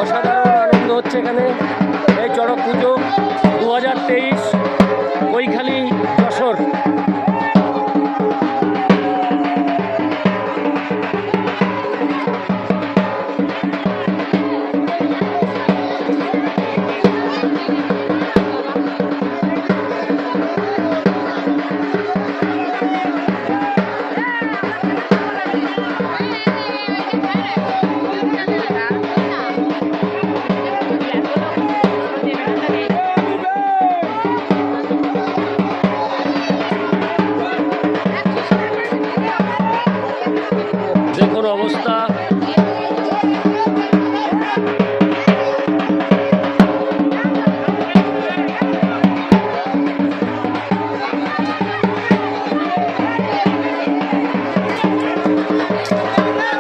অসাধারণ আনন্দ হচ্ছে এখানে। এই চড়ক পুজো 2023 কৈখালী যশোর। দেখুন অবস্থা,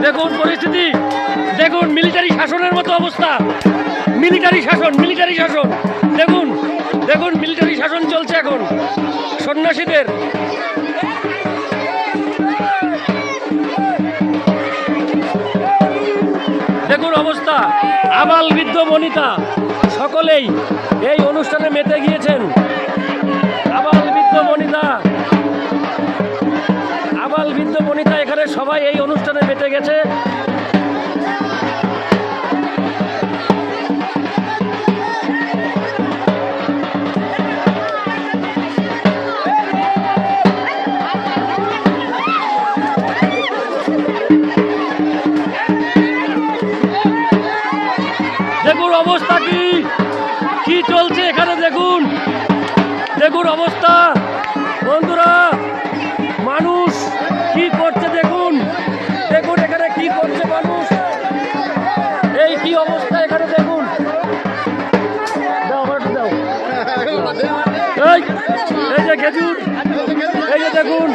দেখুন পরিস্থিতি, দেখুন মিলিটারি শাসনের মতো অবস্থা। মিলিটারি শাসন দেখুন দেখুন মিলিটারি শাসন চলছে এখন সন্ন্যাসীদের। দেখুন অবস্থা, আবাল বৃদ্ধ বনিতা সকলেই এই অনুষ্ঠানে মেতে গিয়েছেন। আবাল বৃদ্ধ বনিতা এখানে সবাই এই অনুষ্ঠানে মেতে গেছে। দেখুন অবস্থা কি চলছে এখানে, দেখুন অবস্থা বন্ধুরা, মানুষ কি করছে দেখুন এখানে কি করছে মানুষ, এই কি অবস্থা এখানে দেখুন। এই যে খেজুর, এই যে দেখুন,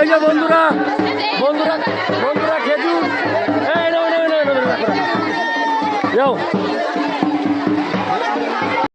এই যে বন্ধুরা খেজুর, যাও।